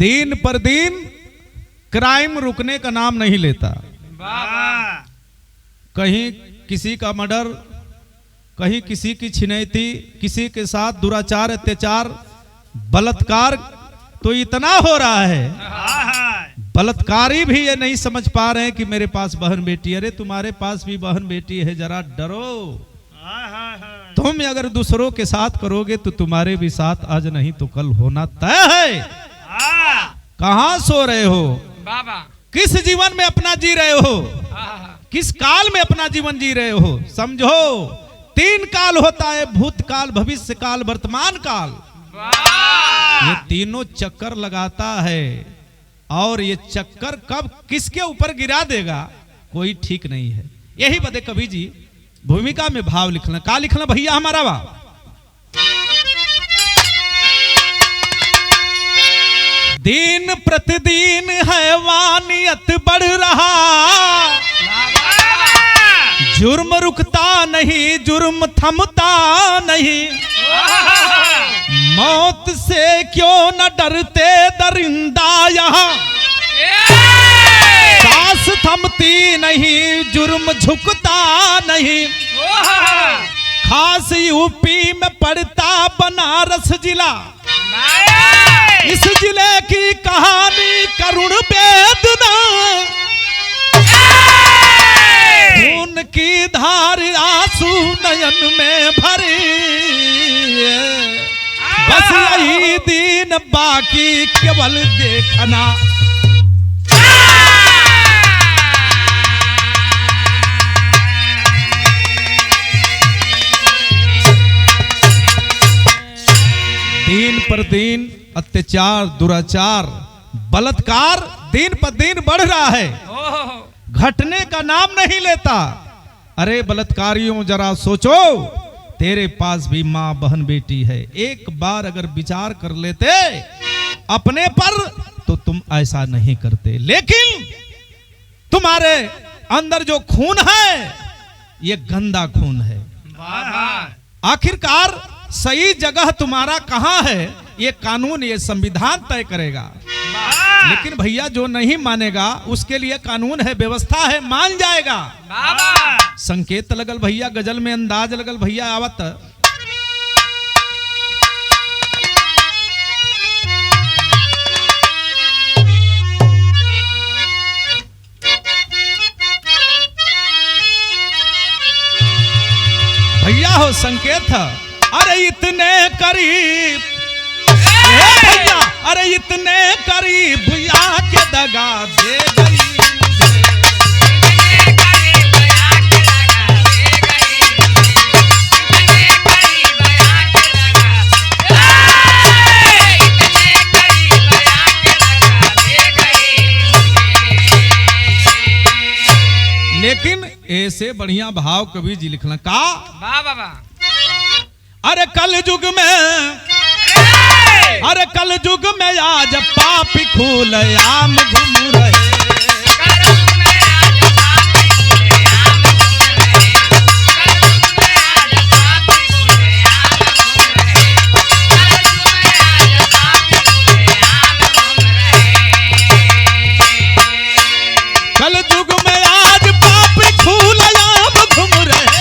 दिन पर दिन क्राइम रुकने का नाम नहीं लेता। कहीं किसी का मर्डर, कहीं किसी की छिनैती, किसी के साथ दुराचार, अत्याचार, बलात्कार तो इतना हो रहा है। बलात्कारी भी ये नहीं समझ पा रहे हैं कि मेरे पास बहन बेटी। अरे तुम्हारे पास भी बहन बेटी है, जरा डरो। तुम अगर दूसरों के साथ करोगे तो तुम्हारे भी साथ आज नहीं तो कल होना तय है। कहां सो रहे हो बाबा? किस जीवन में अपना जी रहे हो? किस काल में अपना जीवन जी रहे हो? समझो 3 काल होता है, भूतकाल, भविष्य काल, वर्तमान काल। ये तीनों चक्कर लगाता है और ये चक्कर कब किसके ऊपर गिरा देगा कोई ठीक नहीं है। यही बदे कवि जी भूमिका में भाव लिखना। का लिखना भैया हमारा बा? दिन प्रतिदिन हैवानियत बढ़ रहा, जुर्म रुकता नहीं, जुर्म थमता नहीं। मौत से क्यों न डरते दरिंदा यहाँ, सांस थमती नहीं, जुर्म झुकता नहीं। खास यूपी में पड़ता बनारस जिला, इस जिले की कहानी करुण वेदना। खून की धार आंसू नयन में भरी, बस यही दिन बाकी केवल देखना। दिन पर दिन अत्याचार, दुराचार, बलात्कार दिन पर दिन बढ़ रहा है, घटने का नाम नहीं लेता। अरे बलात्कारियों जरा सोचो, तेरे पास भी माँ बहन बेटी है। एक बार अगर विचार कर लेते अपने पर तो तुम ऐसा नहीं करते। लेकिन तुम्हारे अंदर जो खून है ये गंदा खून है। आखिरकार सही जगह तुम्हारा कहां है ये कानून, ये संविधान तय करेगा। लेकिन भैया जो नहीं मानेगा उसके लिए कानून है, व्यवस्था है, मान जाएगा। संकेत लगल भैया, गजल में अंदाज लगल भैया आवत। भैया हो संकेत था। अरे इतने करीब, भैया अरे इतने करीब आके दगा दे गई। लेकिन ऐसे बढ़िया भाव कवि जी लिखना का? वाह बाबा। अरे कल युग में, अरे कल युग में आज पापी खुलेआम घूम रहे। कल युग में आज पापी खुलेआम घूम रहे।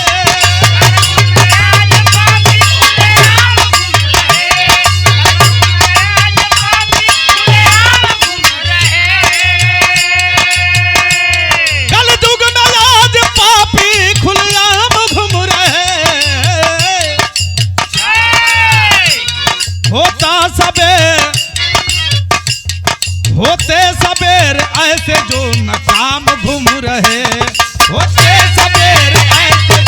होते सबेर ऐसे जो नकाम घूम रहे, होते सबेर ऐसे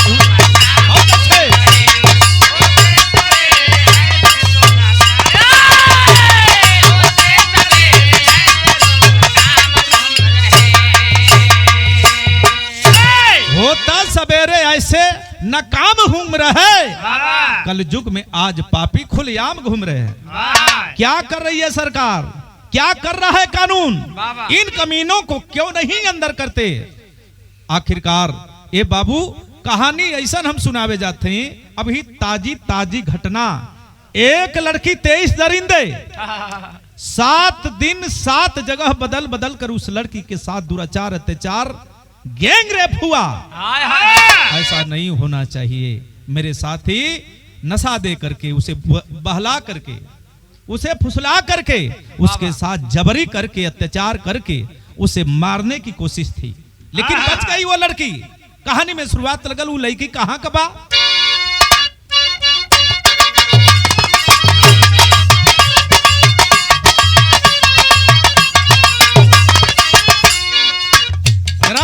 होता सवेरे ऐसे नकाम घूम रहे। कल युग में आज पापी खुलेआम घूम रहे हैं। क्या कर रही है सरकार, क्या कर रहा है कानून? इन कमीनों को क्यों नहीं अंदर करते? आखिरकार ये बाबू कहानी ऐसा हम सुनावे जाते हैं। अभी ताजी ताजी घटना एक लड़की 23 दरिंदे 7 दिन 7 जगह बदल बदल कर उस लड़की के साथ दुराचार अत्याचार गैंग रेप हुआ। ऐसा नहीं होना चाहिए मेरे साथी। नशा दे करके उसे बहला करके उसे फुसला करके उसके साथ जबरी करके अत्याचार करके उसे मारने की कोशिश थी, लेकिन बच गई वो लड़की। कहानी में शुरुआत लगल वो लड़की कहां कबा।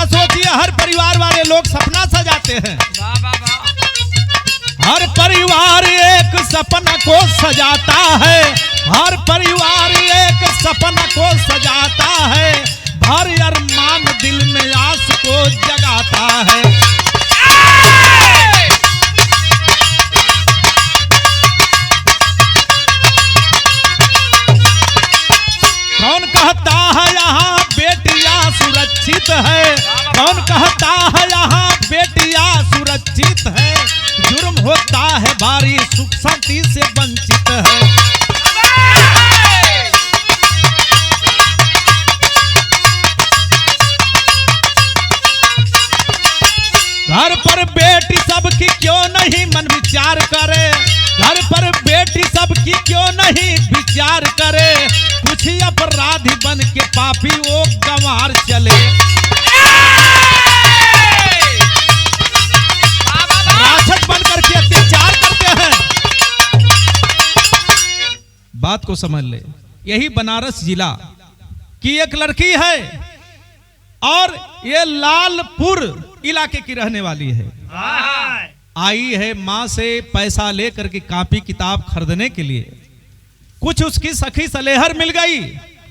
सोचिए हर परिवार वाले लोग सपना सजाते हैं। हर परिवार एक सपना को सजाता है, हर परिवार एक सपना को सजाता है, हर अरमान दिल में आस को जगाता है। कौन कहता है यहाँ बेटियां सुरक्षित है, कौन कहता है यहाँ बेटियां सुरक्षित है, जुर्म होता है भारी सुख शांति से वंचित है। घर पर बेटी सबकी क्यों नहीं मन विचार करे, घर पर बेटी सबकी क्यों नहीं विचार करे, कुछ अपराधी बन के पापी वो गंवार चले। राक्षस बन करके अत्याचार करते हैं। बात को समझ ले, यही बनारस जिला की एक लड़की है और ये लालपुर इलाके की रहने वाली है। आई है माँ से पैसा लेकर के कॉपी किताब खरीदने के लिए। कुछ उसकी सखी सलेहर मिल गई,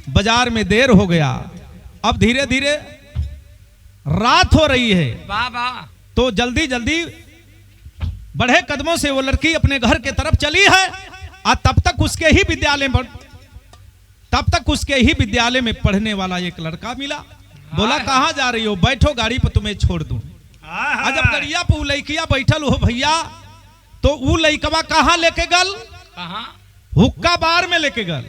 बाजार में देर हो गया। अब धीरे धीरे रात हो रही है, तो जल्दी जल्दी बढ़े कदमों से वो लड़की अपने घर के तरफ चली है। और तब तक उसके ही विद्यालय में पढ़ने वाला एक लड़का मिला। बोला कहां जा रही हो, बैठो गाड़ी पर तुम्हें छोड़ दूं। जब गड़िया पे लड़किया बैठल हो भैया, तो वो लड़कवा कहां लेके गल, हुक्का बार में लेके गल।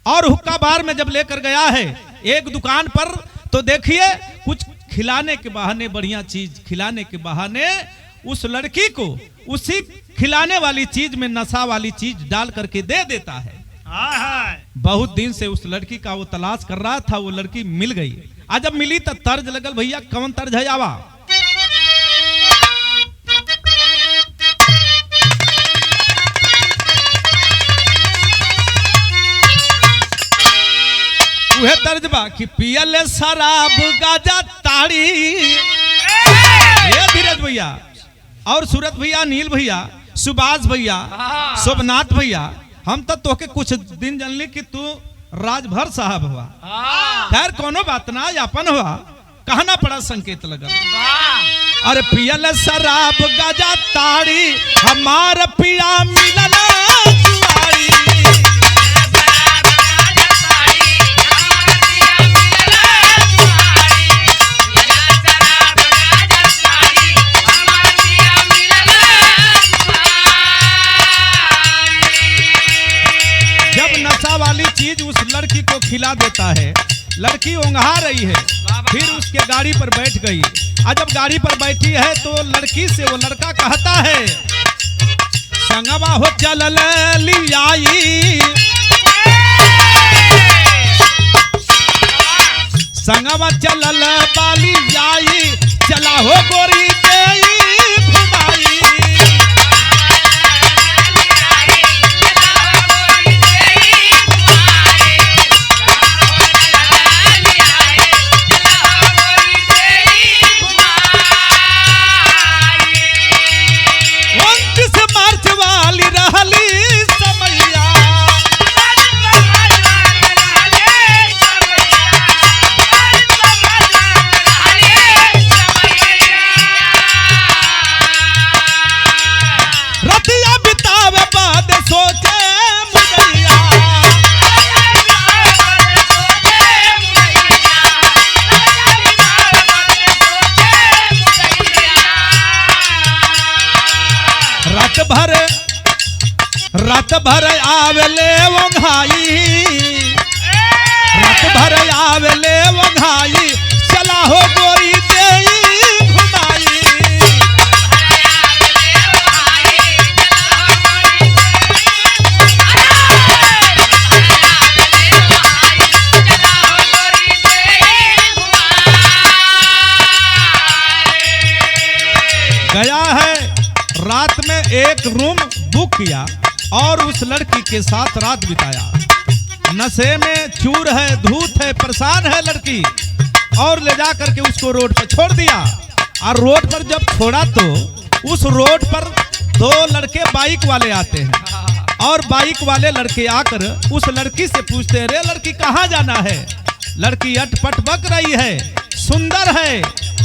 और हुक्का बार में जब लेकर गया है एक दुकान पर, तो देखिए कुछ खिलाने के बहाने, बढ़िया चीज खिलाने के बहाने उस लड़की को उसी खिलाने वाली चीज में नशा वाली चीज डाल करके दे देता है। बहुत दिन से उस लड़की का वो तलाश कर रहा था, वो लड़की मिल गई। आज जब मिली तो तर्ज लगल भैया, कौन तर्ज है आवा। वह तर्ज बा कि पियल शराब गाजा ताड़ी। ये धीरज भैया और सूरत भैया, नील भैया, सुभाष भैया, शोभनाथ भैया, हम तो तोके कुछ दिन जानली कि तू राजभर साहब हुआ। खैर कोनो बात ना, यापन हुआ, कहना पड़ा संकेत लगा। अरे पियल शराब गाजा ताड़ी, हमार पिया मिलना जुआरी। वाली चीज उस लड़की को खिला देता है, लड़की ओंघा रही है, फिर उसके गाड़ी पर बैठ गई। आज जब गाड़ी पर बैठी है तो लड़की से वो लड़का कहता है, संगवा हो चलल लियाई, संगवा चलल बाली जाई, चला हो गोरी देई घुमाई। भर आवेले वो घाई, रात भर आवेले वो घाई, चला हो गोरी देई घुमाई। गया है रात में एक रूम बुक किया और उस लड़की के साथ रात बिताया। नशे में चूर है, धूत है, परेशान है लड़की, और ले जा करके उसको रोड पर छोड़ दिया। और रोड पर जब छोड़ा तो उस रोड पर दो लड़के बाइक वाले आते हैं और बाइक वाले लड़के आकर उस लड़की से पूछते हैं, रे लड़की कहाँ जाना है? लड़की अटपट बक रही है, सुंदर है,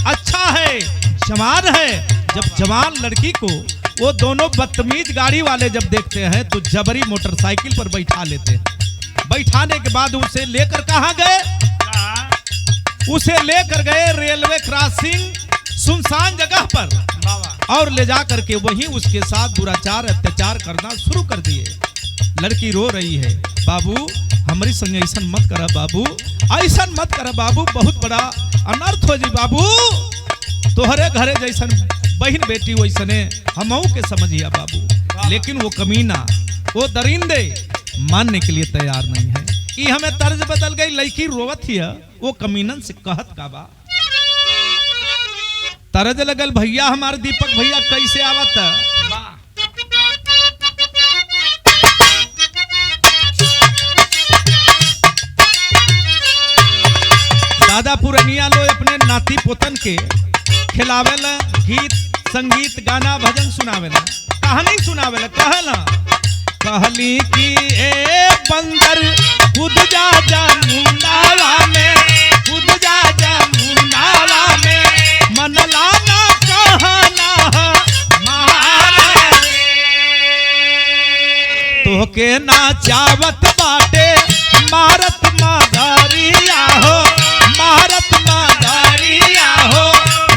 अच्छा है, जवान है। जब जवान लड़की को वो दोनों बदतमीज गाड़ी वाले जब देखते हैं तो जबरी मोटरसाइकिल पर बैठा लेते हैं। बैठाने के बाद उसे लेकर कहाँ गए? उसे लेकर गए रेलवे क्रॉसिंग सुनसान जगह पर और ले जा करके वहीं उसके साथ दुराचार अत्याचार करना शुरू कर दिए। लड़की रो रही है, बाबू हमारी संग ऐसा मत करा बाबू, ऐसा मत करा बाबू, बहुत बड़ा अनर्थ हो जी बाबू, तोहरे घरे जैसन बहन बेटी वैसने हमहू के समझिया बाबू। लेकिन वो कमीना, वो दरिंदे मानने के लिए तैयार नहीं है। कि हमें तर्ज बदल गई, लड़की रोवत ही है, वो कमीनन से कहत का बा। तरज लगल भैया हमारे दीपक भैया कैसे आवत दादा पुरनिया लो अपने नाती पोतन के खिलावेला, गीत संगीत गाना भजन सुनावेला, कहानी सुनावेला। कहला कहली कि ए बंदर कूद जा जमुनावा में, कूद जा जमुनावा में, मन लाना कहना मारे, तोहके ना चावत बाटे मारत मगरिया हो, मारत मगरिया हो,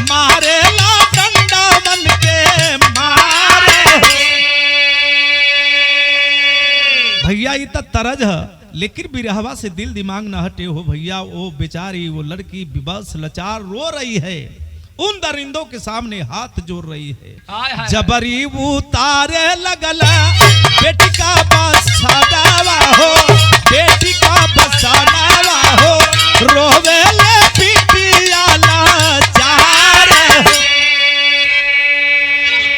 मारे ला डंडा मन के मारे। भैया ये तो तरज है, लेकिन बिरहवा से दिल दिमाग न हटे हो भैया। वो बेचारी वो लड़की विवश लाचार रो रही है, उन दरिंदों के सामने हाथ जोड़ रही है। जबरी उतारे लगला बेटी का बसावा हो, बेटी का बसावा हो, रोवेले पिटिया लाचार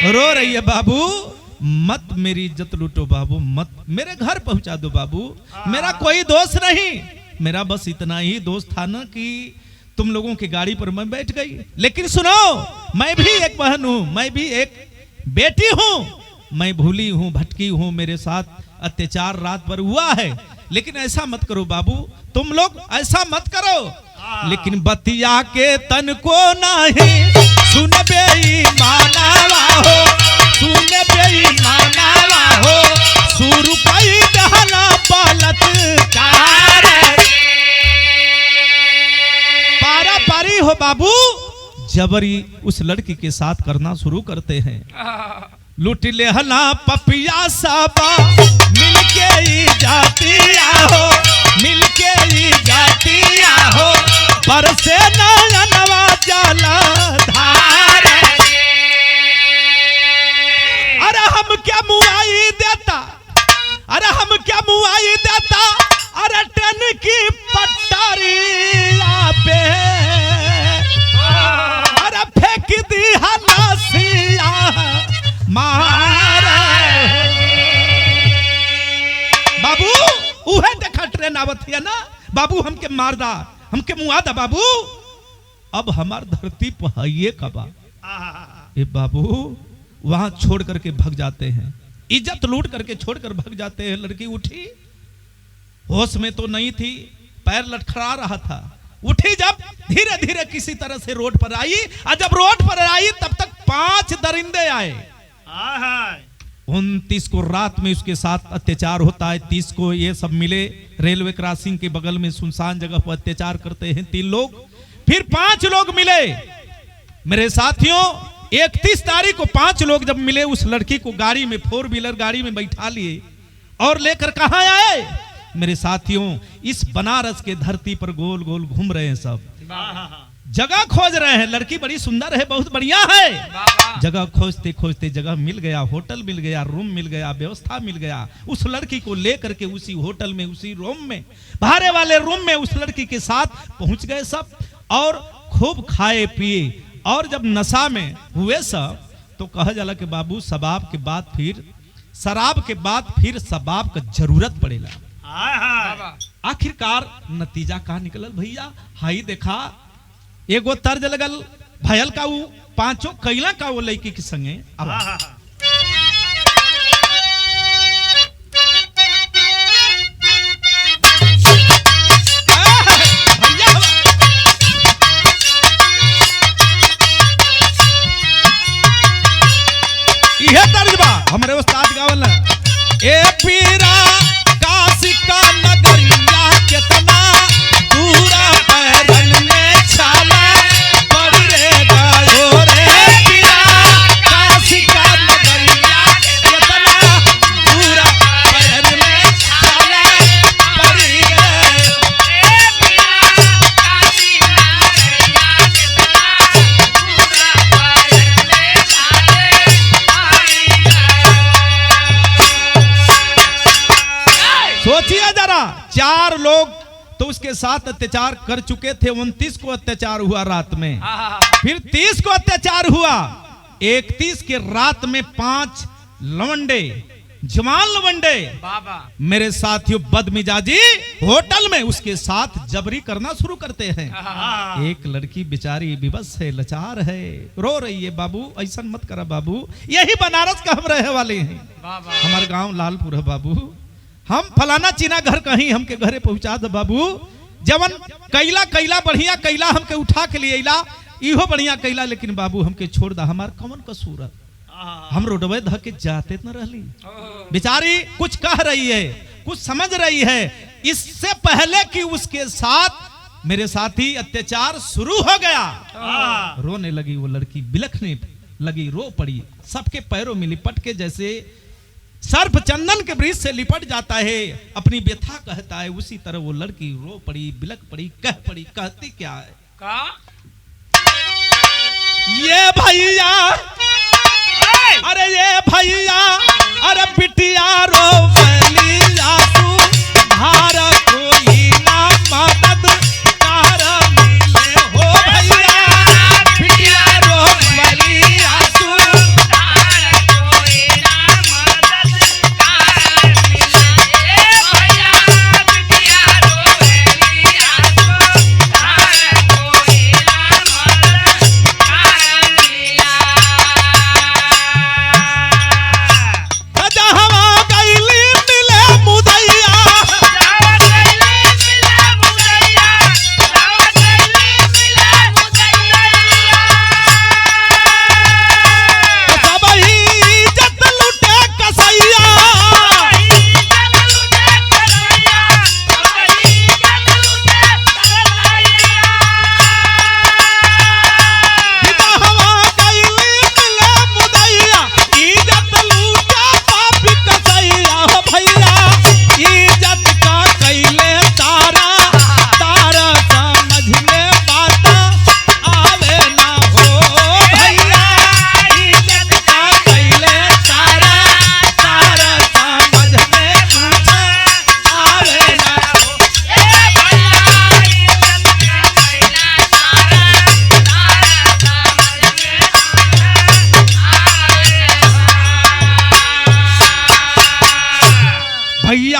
रो रही है। बाबू मत मेरी इज्जत लूटो बाबू, मत मेरे घर पहुंचा दो बाबू, मेरा कोई दोस्त नहीं, मेरा बस इतना ही दोस्त था ना कि तुम लोगों की गाड़ी पर मैं बैठ गई। लेकिन सुनो, मैं भी एक बहन हूं, मैं भी एक बेटी हूं, मैं भूली हूं, भटकी हूं, मेरे साथ अत्याचार रात भर हुआ है। लेकिन ऐसा मत करो बाबू, तुम लोग ऐसा मत करो। लेकिन बतिया के तन को नहीं सुनबे मानावा हो, सुनबे मानावा हो, शुरू कई दहना बलात्कार पारा पारी हो बाबू। जबरी उस लड़की के साथ करना शुरू करते हैं। लूट ले हला पपिया साबा मिलके ही जातिया हो, मिलके ही जातिया हो, बरसे नयनवा जाला धार। अरे हम क्या मुआई देता, अरे हम क्या मुआई देता, अरे ट्रेन की पटरिया पे, अरे फेंक दी हलासिया मारे। बाबू उहे देखा ट्रेन आवत है ना बाबू, हमके मारदा, हमके मुआदा बाबू। अब हमार धरती पर ये कबा ए बाबू, वहां छोड़ करके भग जाते हैं, इज्जत लूट करके छोड़कर भग जाते हैं। लड़की उठी, होश में तो नहीं थी, पैर लटखड़ा रहा था, उठी जब धीरे धीरे किसी तरह से रोड पर आई, और जब रोड पर आई तब तक 5 दरिंदे आए। 29 को रात में उसके साथ अत्याचार होता है, 30 को ये सब मिले रेलवे क्रॉसिंग के बगल में सुनसान जगह पर अत्याचार करते हैं 3 लोग, फिर 5 लोग मिले। मेरे साथियों 31 तारीख को 5 लोग जब मिले, उस लड़की को गाड़ी में 4 व्हीलर गाड़ी में बैठा लिए और लेकर कहां आए मेरे साथियों, इस बनारस के धरती पर गोल गोल घूम रहे हैं सब, जगह खोज रहे हैं। लड़की बड़ी सुंदर है, बहुत बढ़िया है। जगह खोजते खोजते जगह मिल गया, होटल मिल गया, रूम मिल गया, व्यवस्था मिल गया। उस लड़की को लेकर के उसी होटल में, उसी रूम में, भाड़े वाले रूम में उस लड़की के साथ पहुंच गए सब, और खूब खाए पिए। और जब नशा में हुए सब तो कहा जाला कि बाबू शराब के बाद फिर शबाब का जरूरत पड़ेला। आखिरकार नतीजा का निकलल भैया, हाई देखा एगो तर्ज लगल भयल का वो पांचों कैला का वो लड़की के संगे। यह तर्ज बा हमारे उस्ताद गावल, ए पीरा काशी का नगरिया कितना दूरा पैरन में छाला पड़ रे गायो रे, पीरा काशी का नगरिया कितना दूरा पैरन में छाला पड़ रे, ए पीरा काशी का नगरिया कितना दूरा पैरन में छाले। सोचिए जरा, 4 लोग तो उसके साथ अत्याचार कर चुके थे। 29 को अत्याचार हुआ रात में, फिर 30 को अत्याचार हुआ, 31 के रात में 5 लवंडे, जवान लवंडे मेरे साथियों बदमिजाजी होटल में उसके साथ जबरी करना शुरू करते हैं। एक लड़की बेचारी विवश है, लाचार है, रो रही है। बाबू ऐसा मत करा बाबू, यही बनारस का हम रहे वाले हैं, हमारे गांव लालपुर है बाबू, हम फलाना चीना घर कहीं हमके घरे पहुंचा दे बाबू। जवन कैला कैला बढ़िया कैला हमके उठा के लिए इला, इहो बढ़िया कैला, लेकिन बाबू हमके छोड़ दा, हमार कौन कसूर है, हम रोडवे ध के जाते न रहली। बेचारी कुछ कह रही है, कुछ समझ रही है। इससे पहले कि उसके साथ मेरे साथी अत्याचार शुरू हो गया, रोने लगी वो लड़की, बिलखने लगी, रो पड़ी, सबके पैरों में लिपट के जैसे सर्प चंदन के वृक्ष से लिपट जाता है, अपनी व्यथा कहता है, उसी तरह वो लड़की रो पड़ी, बिलख पड़ी, कह पड़ी। कहती क्या है ये भैया, अरे ये भैया, अरे बिटिया रो मैलिया तू धार कोई ना मदद कार मिले हो भैया, बिटिया रो मैलिया तू धार कोई ना मदद कार मिले, भैया बिटिया रो मैलिया तू धार कोई ना मदद कार मिला।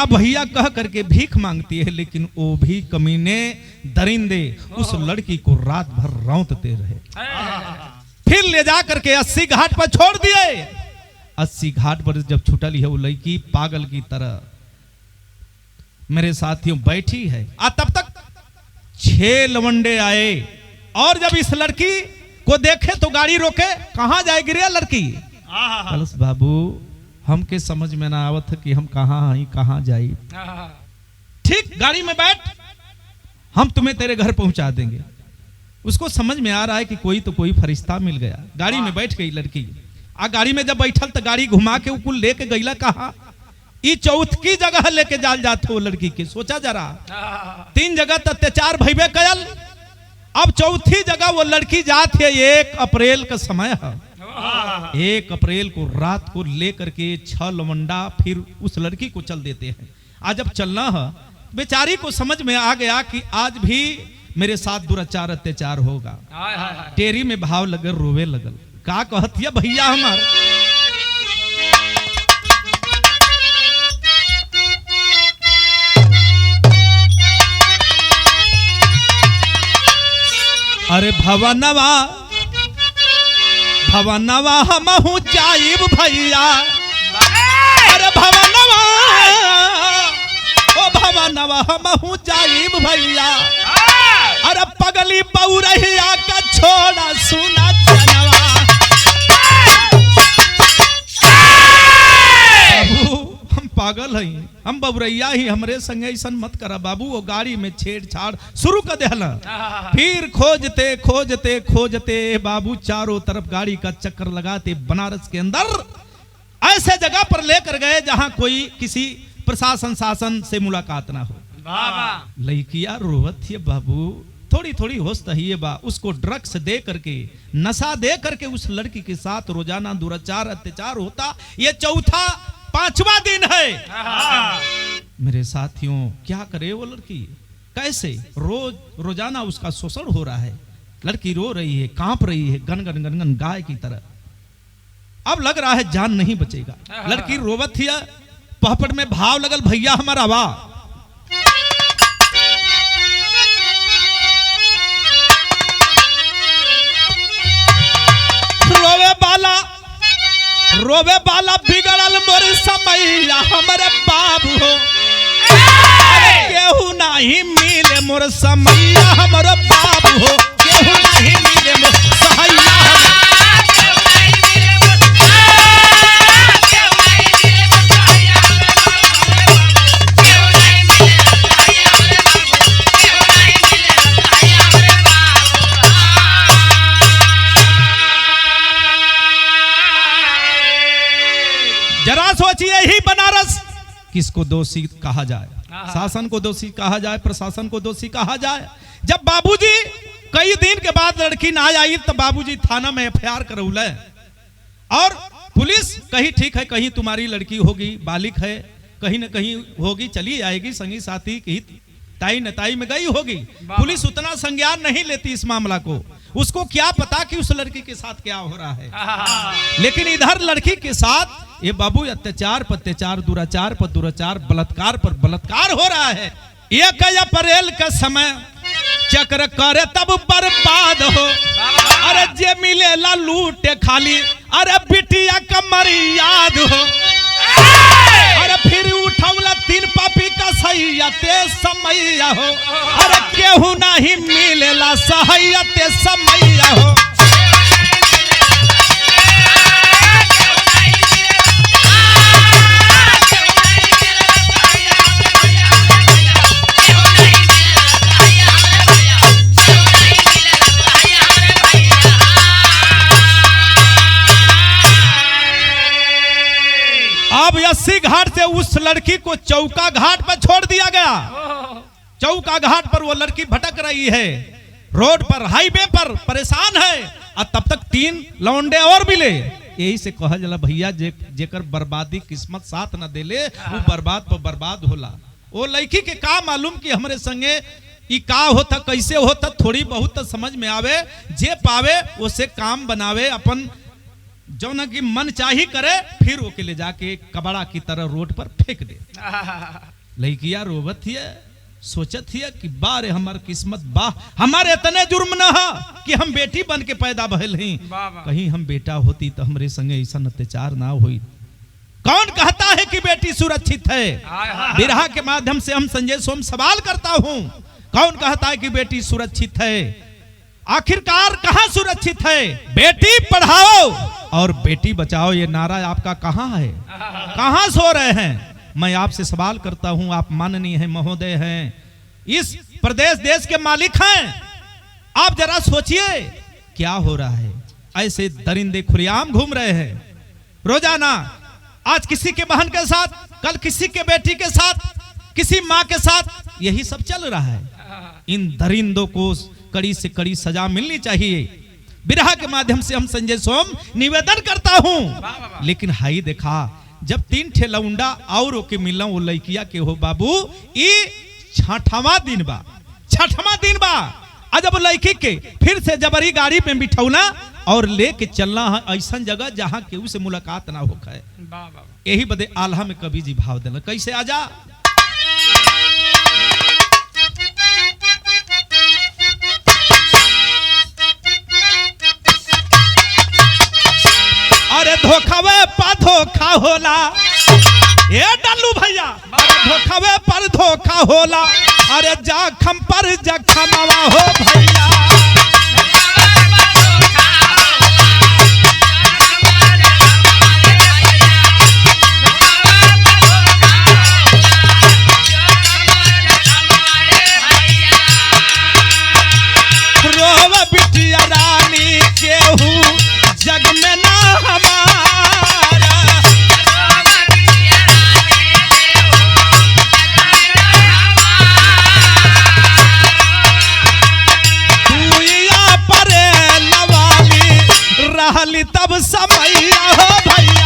भैया कह करके भीख मांगती है, लेकिन वो भी कमीने दरिंदे उस लड़की को रात भर रौंदते रहे। फिर ले जा करके 80 घाट पर छोड़ दिए। 80 घाट पर जब छुटल है वो लड़की पागल की तरह मेरे साथियों बैठी है। तब तक 6 लवंडे आए और जब इस लड़की को देखे तो गाड़ी रोके। कहां जाएगी रे लड़की? कलश बाबू हमके समझ में ना आवत कि हम कहां आई कहां जाई। ठीक गाड़ी में बैठ, हम तुम्हें तेरे घर पहुंचा देंगे। उसको समझ में आ रहा है कि कोई तो कोई फरिश्ता मिल गया। गाड़ी में बैठ गई लड़की। गाड़ी में जब बैठल तो गाड़ी घुमा के कुल लेके गईला कहा ये चौथकी जगह लेके जाल जाते वो लड़की के। सोचा जरा, 3 जगह तो अत्याचार भइबे कयल, अब चौथी जगह वो लड़की जाती है। 1 अप्रैल का समय है, 1 अप्रैल को रात को लेकर के 6 लवंडा फिर उस लड़की को चल देते हैं। आज जब चलना है, बेचारी को समझ में आ गया कि आज भी मेरे साथ दुराचार अत्याचार होगा। टेरी में भाव लगल, रोवे लगल। का कहतिया भैया हमार, अरे भवनवा भवनवा हमहू जाइब भैया, अरे भवनवा ओ भवनवा हमहू जाइब भैया, अरे पगली पौरहिया का छोड़ा सुना जनवा। बाबू हम पागल हई, हम बबुरैया ही, हमरे संगे ऐसा मत करा बाबू। वो गाड़ी में छेड़छाड़ शुरू कर देहला, फिर खोजते खोजते खोजते बाबू चारों तरफ गाड़ी का चक्कर लगाते बनारस के अंदर ऐसे जगह पर लेकर गए जहां कोई किसी प्रशासन शासन से मुलाकात ना हो। लड़किया रोवत है बाबू, थोड़ी थोड़ी होश है बा। उसको ड्रग्स दे करके, नशा दे करके उस लड़की के साथ रोजाना दुराचार अत्याचार होता। ये चौथा 5वां दिन है। मेरे साथियों क्या करे वो लड़की, कैसे रोजाना उसका शोषण हो रहा है। लड़की रो रही है, कांप रही है, गनगन गनगन गाय की तरह। अब लग रहा है जान नहीं बचेगा। लड़की रोवत थी, पहपट में भाव लगल भैया हमारा वाह। रोवे बाला बिगड़ल मोर समैया हमरे बाबू हो, केहू नहीं मिले मोर समैया हमरे बाबू हो, केहू नहीं मिले मोर समैया। जरा सोचिए, ही बनारस किसको दोषी कहा जाए? शासन को दोषी कहा जाए, प्रशासन को दोषी कहा जाए। जब बाबूजी कई दिन के बाद लड़की ना आई तो बाबूजी थाना में एफआईआर करौले, और पुलिस कहीं ठीक है, कहीं तुम्हारी लड़की होगी, बालिक है, कहीं न कहीं होगी, चली आएगी, संगी साथी की ताई नताई में गई होगी। पुलिस उतना संज्ञान नहीं लेती इस मामला को। उसको क्या पता कि उस लड़की के साथ क्या हो रहा है। लेकिन इधर लड़की के साथ ये बाबू अत्याचार पर अत्याचार, दुराचार पर दुराचार, बलात्कार पर बलात्कार हो रहा है। 1 अप्रैल का समय चक्र करे तब बर्बाद हो, अरे जे मिलेला लूटे खाली, अरे बिटिया कमर याद हो, अरे फिर उठौला 3 पापी का सैया ते समैया हो, अरे केहू नहीं मिलेला सहाया ते समैया हो। अब 80 घाट से उस लड़की को चौका घाट पर छोड़ दिया गया। चौका घाट पर वो लड़की भटक रही है, रोड पर, हाईवे पर परेशान है, और तब तक 3 लौंडे और मिले। यही से कहा जला भैया, जेकर बर्बादी किस्मत साथ न देले वो बर्बाद पर बर्बाद होला। वो लड़की के का मालूम कि हमरे संगे ई का होता, कैसे होता, थोड़ी बहुत तो समझ में आवे, जे पावे उसे काम बनावे, अपन जो न कि मन चाही करे, फिर वो के ले जाके कबाड़ा की तरह रोड पर फेंक दे। लड़किया रोवत हिय, सोचत हिय कि बारे हमार किस्मत बा, हमारे इतने जुर्म न हा कि हम बेटी बन के पैदा भइल ही। कहीं हम बेटा होती तो हमरे संगे ऐसा अत्याचार ना होई। कौन कहता है कि बेटी सुरक्षित है? बिरहा के माध्यम से हम संजय सोम सवाल करता हूं, कौन कहता है कि बेटी सुरक्षित है? आखिरकार कहां सुरक्षित है? बेटी पढ़ाओ और बेटी बचाओ, ये नारा आपका कहां है? कहां सो रहे हैं? मैं आपसे सवाल करता हूं, आप माननीय हैं, महोदय हैं, इस प्रदेश देश के मालिक हैं, आप जरा सोचिए क्या हो रहा है। ऐसे दरिंदे खुलेआम घूम रहे हैं रोजाना। आज किसी के बहन के साथ, कल किसी के बेटी के साथ, किसी माँ के साथ, यही सब चल रहा है। इन दरिंदों को कड़ी से कड़ी सजा मिलनी चाहिए। बिरहा के माध्यम से हम संजय सोम निवेदन करता हूं। लेकिन हाई देखा, जब 3 ठे लौंडा और के मिला वो लड़किया के हो बाबू, ये 6वां दिन बा, 6वां दिन बा। जब लड़की के फिर से जबरी गाड़ी में बिठौना और लेके चलना है ऐसा जगह जहां केहू से मुलाकात ना हो खाए। यही बदे आल्हा में कवि जी भाव देना, कैसे आजा। अरे धोखावे पा धोखा होला, ए डल्लू भैया, धोखावे पर धोखा होला, अरे जखम पर जखमवा हो भैया। रोव बिटिया रानी केहू जग में ना हमारा, दुनिया परे लवाली रहली तब समैया हो भैया।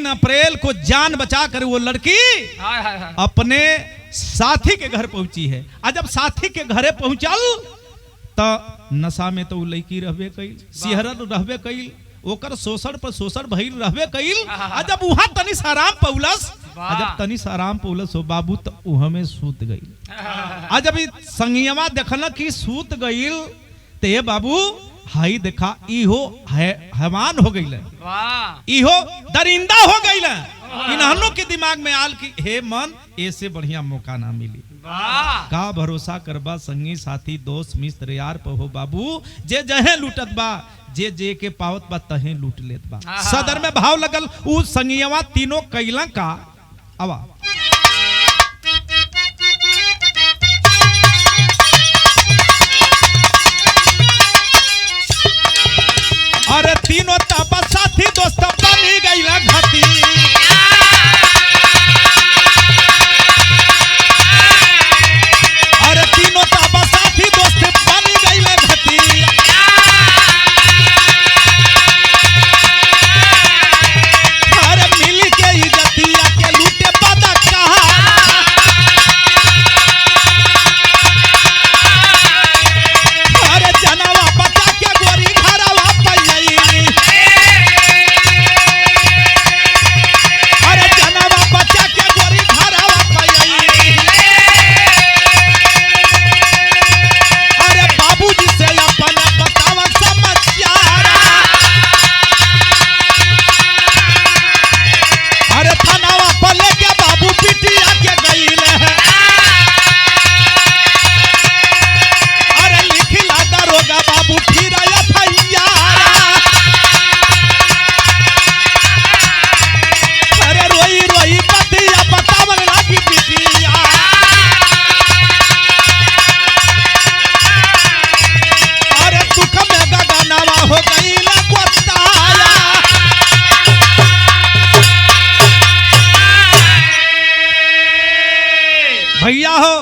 अप्रैल को जान बचा कर वो लड़की अपने साथी के घर पहुंची है। और जब साथी के घरे पहुंचल तो नशा में तो लड़की रहबे कईल, सिहरल रहबे कईल, ओकर शोषण पर शोषण भइल रहबे कईल। और जब वहां तनिस आराम पौलस, जब तनिस आराम पौलस हो बाबू तो उह में सूत गईल। और जब संगियवा देखल कि सूत गईल तो ये बाबू हाई देखा इहो हैवान हो गई, इहो दरिंदा हो गई। इन्हनों के दिमाग में आल कि हे मन ऐसे बढ़िया मौका ना मिली, का भरोसा करबा संगी साथी दोस्त मित्र यार पर हो बाबू। जे जहे लूटत बा, जे जे के पावत बा तहे लूट लेत बा। सदर में भाव लगल उ संगियवा तीनों कैला का आवा। अरे तीनों तब साथी दोस्त बनी गईला घाटी, अरे तीनों तब साथी दोस्त बनी गईला घाटी। अरे मिल के इज्जतिया के लूटे पता कहा, अरे जनवा बचा के गोरी घरवा भैया हो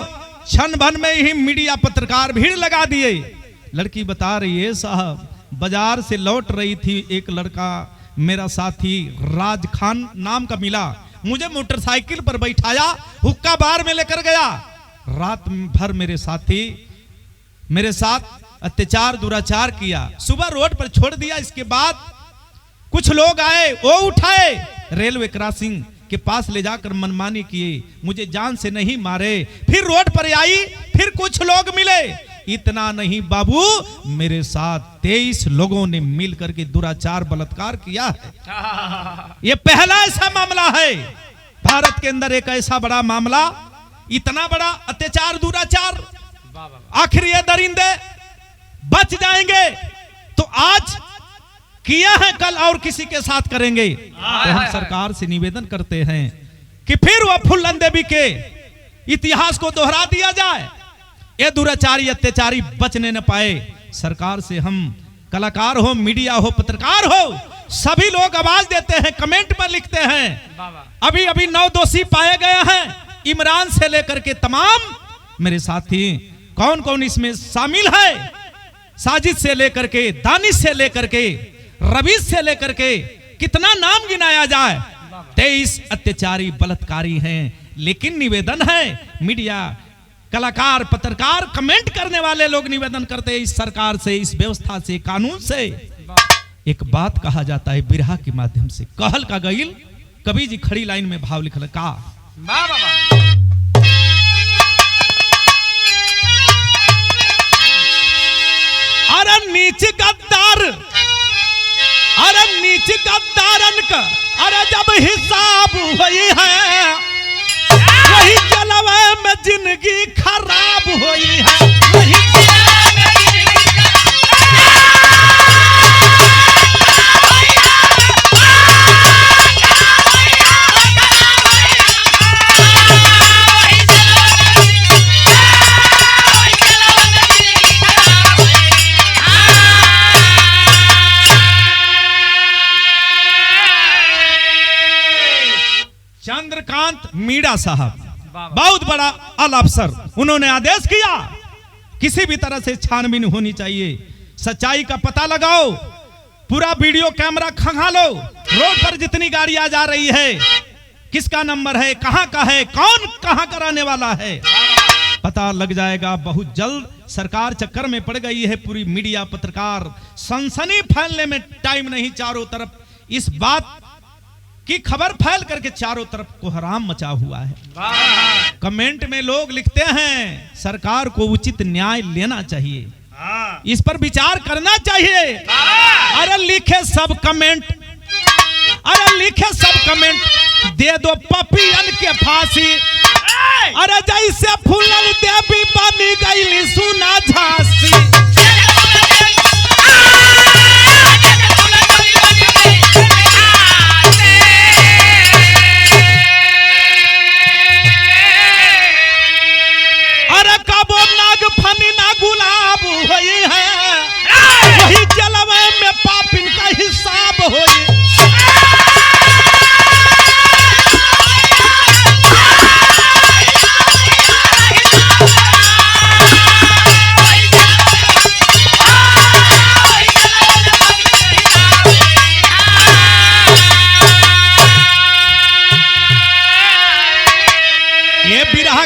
क्षण भर में ही मीडिया पत्रकार भीड़ लगा दिए। लड़की बता रही है साहब बाजार से लौट रही थी, एक लड़का मेरा साथी राज खान नाम का मिला, मुझे मोटरसाइकिल पर बैठाया, हुक्का बार में लेकर गया। रात भर मेरे साथी मेरे साथ अत्याचार दुराचार किया, सुबह रोड पर छोड़ दिया। इसके बाद कुछ लोग आए, वो उठाए, रेलवे क्रॉसिंग के पास ले जाकर मनमानी किए, मुझे जान से नहीं मारे। फिर रोड पर आई, फिर कुछ लोग मिले। इतना नहीं बाबू, मेरे साथ 23 लोगों ने मिल करके दुराचार बलात्कार किया है। ये पहला ऐसा मामला है भारत के अंदर, एक ऐसा बड़ा मामला, इतना बड़ा अत्याचार दुराचार। आखिर ये दरिंदे बच जाएंगे तो आज किया है, कल और किसी के साथ करेंगे। तो हम सरकार से निवेदन करते हैं कि फिर वह फुल्लन देवी के इतिहास को दोहरा दिया जाए, ये दुराचारी अत्याचारी बचने न पाए। सरकार से हम कलाकार हो, मीडिया हो, पत्रकार हो, सभी लोग आवाज देते हैं, कमेंट पर लिखते हैं। अभी अभी 9 दोषी पाए गए हैं, इमरान से लेकर के तमाम मेरे साथी कौन कौन इसमें शामिल है, साजिद से लेकर के, दानिश से लेकर के, रवीश से लेकर के, कितना नाम गिनाया जाए। 23 अत्याचारी बलात्कारी हैं। लेकिन निवेदन है, मीडिया, कलाकार, पत्रकार, कमेंट करने वाले लोग निवेदन करते हैं इस सरकार से, इस व्यवस्था से, कानून से। एक बात कहा जाता है बिरहा के माध्यम से, कहल का गईल, कवि जी खड़ी लाइन में भाव लिखल का, अरे नीच गद्दार, अरे नीच गद्दारन का अरे जब हिसाब हुई है, वही जलवे में जिंदगी खराब हुई है, वही चंद्रकांत मीणा साहब बहुत बड़ा आला अफसर, उन्होंने आदेश किया किसी भी तरह से छानबीन होनी चाहिए, सच्चाई का पता लगाओ, पूरा वीडियो कैमरा खंगालो, रोड पर जितनी गाड़ियां जा रही है, किसका नंबर है, कहां का है, कौन कहां कराने वाला है, पता लग जाएगा बहुत जल्द। सरकार चक्कर में पड़ गई है, पूरी मीडिया, पत्रकार, सनसनी फैलने में टाइम नहीं, चारों तरफ इस बात की खबर फैल करके चारों तरफ कोहराम मचा हुआ है। कमेंट में लोग लिखते हैं सरकार को उचित न्याय लेना चाहिए, इस पर विचार करना चाहिए। अरे लिखे सब कमेंट, अरे लिखे सब कमेंट, दे दो पपियन के फांसी, अरे जैसे फूलन देवी बनी गई सुना झांसी।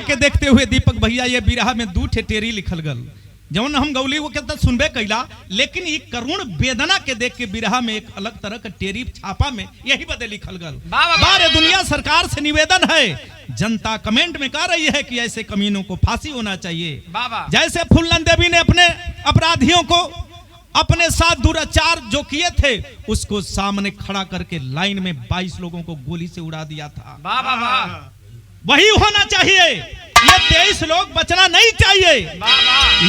के देखते हुए दीपक भैया, ये बिरहा में 2 टेरी लिखल गल, जौन हम गौली वो कहता सुनबे कैला, लेकिन ये करुण वेदना के देख के बिरहा में एक अलग तरह का टेरी छापा में यही बदे लिखल गल। बारे दुनिया सरकार से निवेदन है, जनता कमेंट में कह रही है कि ऐसे कमीनों को फांसी होना चाहिए। जैसे फुल्लन देवी ने अपने अपराधियों को अपने साथ दुराचार जो किए थे उसको सामने खड़ा करके लाइन में 22 लोगों को गोली से उड़ा दिया था, वही होना चाहिए। ये 23 लोग बचना नहीं चाहिए,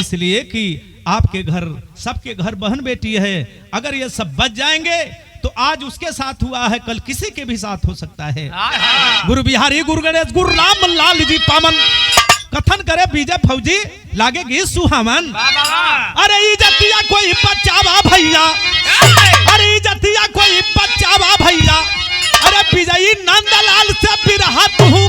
इसलिए कि आपके घर, सबके घर बहन बेटी है, अगर ये सब बच जाएंगे तो आज उसके साथ हुआ है, कल किसी के भी साथ हो सकता है। गुरु बिहारी, गुरु गणेश, गुरु राम लाल जी पावन, कथन करे विजय फौजी लागेगी सुहावन। अरे इज्जतिया कोई बचावा भैया, अरे इज्जतिया कोई बचावा भैया, अरे विजयी नंदलाल से बिरहा तू